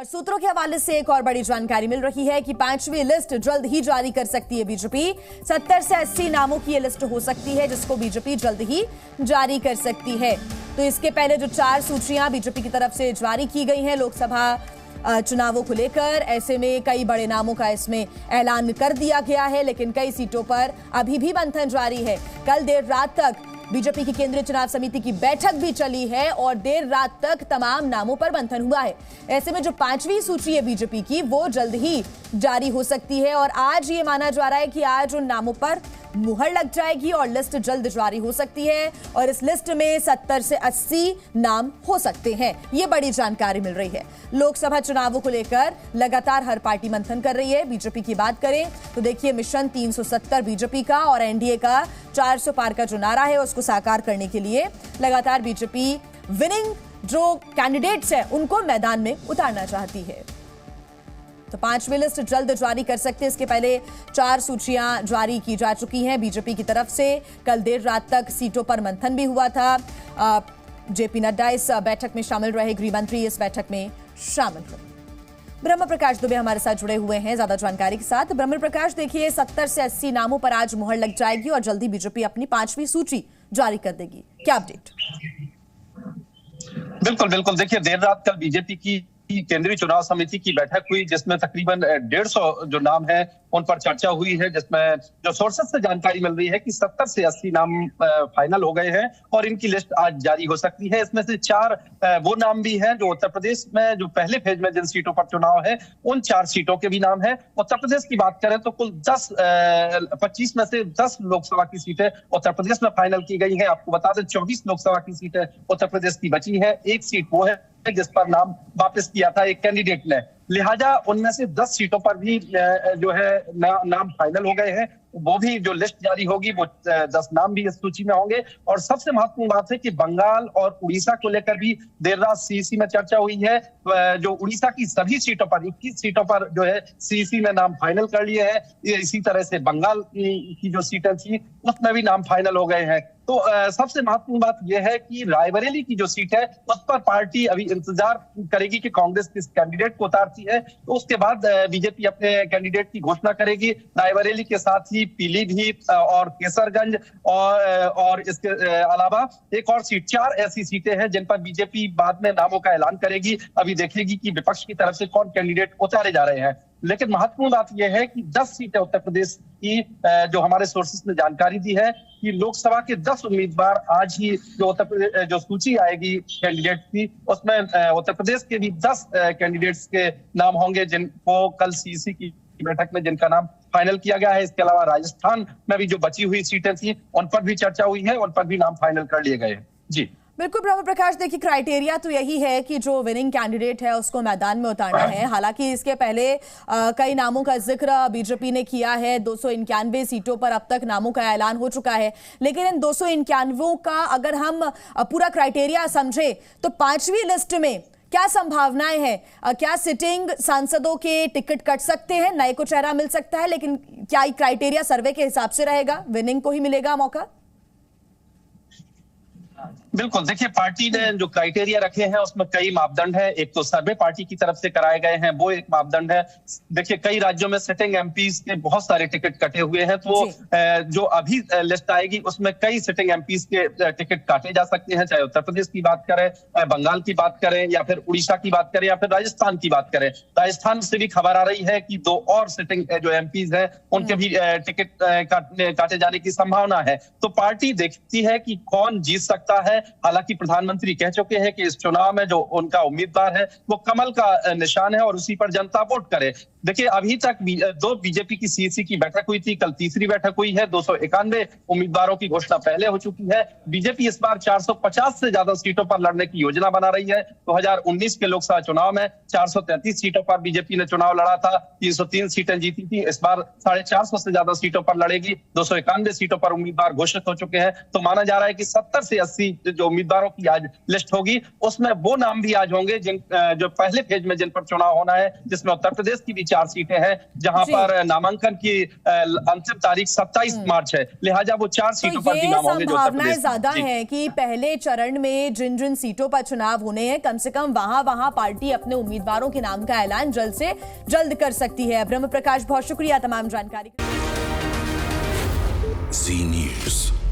और सूत्रों के हवाले से एक और बड़ी जानकारी मिल रही है कि पांचवी लिस्ट जल्द ही जारी कर सकती है बीजेपी। 70 से 80 नामों की ये लिस्ट हो सकती है जिसको बीजेपी जल्द ही जारी कर सकती है। तो इसके पहले जो 4 सूचियां बीजेपी की तरफ से जारी की गई हैं लोकसभा चुनावों को लेकर, ऐसे में कई बड़े नामों का इसमें ऐलान कर दिया गया है, लेकिन कई सीटों पर अभी भी मंथन जारी है। कल देर रात तक बीजेपी की केंद्रीय चुनाव समिति की बैठक भी चली है और देर रात तक तमाम नामों पर मंथन हुआ है। ऐसे में जो 5वीं सूची है बीजेपी की वो जल्द ही जारी हो सकती है और आज ये माना जा रहा है कि आज उन नामों पर मुहर लग जाएगी और लिस्ट जल्द जारी हो सकती है और इस लिस्ट में 70 से 80 नाम हो सकते हैं। ये बड़ी जानकारी मिल रही है। लोकसभा चुनावों को लेकर लगातार हर पार्टी मंथन कर रही है। बीजेपी की बात करें तो देखिए, मिशन 370 बीजेपी का और एनडीए का 400 पार का जो नारा है उसको साकार करने के लिए लगातार बीजेपी विनिंग जो कैंडिडेट्स हैं उनको मैदान में उतारना चाहती है। तो 5वीं लिस्ट जल्द जारी कर सकते हैं। इसके पहले 4 सूचियां जारी की जा चुकी हैं बीजेपी की तरफ से। कल देर रात तक सीटों पर मंथन भी हुआ था। जेपी नड्डा इस बैठक में शामिल रहे, गृह मंत्री इस बैठक में शामिल रहे। ब्रह्म प्रकाश दुबे हमारे साथ जुड़े हुए हैं ज्यादा जानकारी के साथ। ब्रह्म प्रकाश, देखिए 70 से 80 नामों पर आज मुहर लग जाएगी और जल्दी बीजेपी अपनी 5वीं सूची जारी कर देगी, क्या अपडेट? बिल्कुल बिल्कुल, देखिए देर रात कल बीजेपी की केंद्रीय चुनाव समिति की बैठक हुई जिसमें तकरीबन 150 जो नाम है उन पर चर्चा हुई है, जिसमें जो सोर्सेस से जानकारी मिल रही है कि 70 से 80 नाम फाइनल हो गए हैं और इनकी लिस्ट आज जारी हो सकती है। इसमें से 4 वो नाम भी हैं जो उत्तर प्रदेश में जो पहले फेज में जिन सीटों पर चुनाव है उन 4 सीटों के भी नाम है। उत्तर प्रदेश की बात करें तो कुल 25 में से 10 लोकसभा की सीटें उत्तर प्रदेश में फाइनल की गई है। आपको बता दें 24 लोकसभा की सीटें उत्तर प्रदेश की बची है। एक सीट वो है जिस पर नाम वापस किया था एक कैंडिडेट ने, लिहाजा उनमें से 10 सीटों पर भी जो है नाम फाइनल हो गए हैं। वो भी जो लिस्ट जारी होगी वो 10 नाम भी इस सूची में होंगे। और सबसे महत्वपूर्ण बात है कि बंगाल और उड़ीसा को लेकर भी देर रात सीईसी में चर्चा हुई है। जो उड़ीसा की सभी सीटों पर 21 सीटों पर जो है सीईसी में नाम फाइनल कर लिए हैं। इसी तरह से बंगाल की जो सीटें थी उसमें भी नाम फाइनल हो गए हैं। तो सबसे महत्वपूर्ण बात यह है कि रायबरेली की जो सीट है उस पर पार्टी अभी इंतजार करेगी कि कांग्रेस किस कैंडिडेट को उतारती है, तो उसके बाद बीजेपी अपने कैंडिडेट की घोषणा करेगी। रायबरेली के साथ ही पीलीभीत और केसरगंज और इसके अलावा एक और सीट, 4 ऐसी सीटें हैं जिन पर बीजेपी बाद में नामों का ऐलान करेगी। अभी देखेगी कि विपक्ष की तरफ से कौन कैंडिडेट उतारे जा रहे हैं। लेकिन महत्वपूर्ण बात यह है कि 10 सीटें उत्तर प्रदेश की जो हमारे सोर्सेस ने जानकारी दी है कि लोकसभा के 10 उम्मीदवार आज ही जो सूची आएगी कैंडिडेट की उसमें उत्तर प्रदेश के भी 10 कैंडिडेट्स के नाम होंगे जिनको कल सीईसी की बैठक में जिनका नाम फाइनल किया गया है। इसके अलावा राजस्थान में भी जो बची हुई सीटें थी उन पर भी चर्चा हुई है, उन पर भी नाम फाइनल कर लिए गए हैं। जी बिल्कुल ब्रह्म प्रकाश, देखिए क्राइटेरिया तो यही है कि जो विनिंग कैंडिडेट है उसको मैदान में उतारना है। हालांकि इसके पहले कई नामों का जिक्र बीजेपी ने किया है। 291 सीटों पर अब तक नामों का ऐलान हो चुका है, लेकिन इन 291 का अगर हम पूरा क्राइटेरिया समझे तो 5वीं लिस्ट में क्या संभावनाएं हैं? क्या सिटिंग सांसदों के टिकट कट सकते हैं, नए को चेहरा मिल सकता है, लेकिन क्या क्राइटेरिया सर्वे के हिसाब से रहेगा, विनिंग को ही मिलेगा मौका? बिल्कुल, देखिए पार्टी ने जो क्राइटेरिया रखे हैं उसमें कई मापदंड है। एक तो सर्वे पार्टी की तरफ से कराए गए हैं, वो एक मापदंड है। देखिए कई राज्यों में सिटिंग एमपीज के बहुत सारे टिकट कटे हुए हैं, तो जो अभी लिस्ट आएगी उसमें कई सिटिंग एमपीज के टिकट काटे जा सकते हैं, चाहे उत्तर प्रदेश की बात करें, बंगाल की बात करें या फिर उड़ीसा की बात करें या फिर राजस्थान की बात करें। राजस्थान से भी खबर आ रही है कि 2 और सिटिंग जो एमपीज है उनके भी टिकट काटे जाने की संभावना है। तो पार्टी देखती है कि कौन जीत सकता है। हालांकि प्रधानमंत्री कह चुके हैं कि इस चुनाव में जो उनका उम्मीदवार है वो कमल का निशान है और उसी पर जनता वोट करे। देखिए अभी तक 2 बीजेपी की सीईसी की बैठक हुई थी, कल तीसरी बैठक हुई है। 291 उम्मीदवारों की घोषणा पहले हो चुकी है। बीजेपी इस बार 450 से ज्यादा सीटों पर लड़ने की योजना बना रही है। 2019 के लोकसभा चुनाव में 433 सीटों पर बीजेपी ने चुनाव लड़ा था, 303 सीटें जीती थी। इस बार 450 से ज्यादा सीटों पर लड़ेगी। 291 सीटों पर उम्मीदवार घोषित हो चुके हैं। तो माना जा रहा है कि 70 से 80 जो उम्मीदवारों की आज लिस्ट होगी उसमें वो नाम भी आज होंगे जिन जो पहले फेज में जिन पर चुनाव होना है, जिसमें उत्तर प्रदेश की भी 4 सीटें हैं जहां पर नामांकन की अंतिम तारीख 27 मार्च है। लिहाजा वो 4 सीटों पर भी नाम होंगे जो उत्तर प्रदेश ज्यादा है कि पहले चरण में जिन जिन सीटों पर चुनाव होने हैं कम से कम वहां पार्टी अपने उम्मीदवारों के नाम का ऐलान जल्द से जल्द कर सकती है। ब्रह्म प्रकाश, बहुत शुक्रिया तमाम जानकारी। Zee News।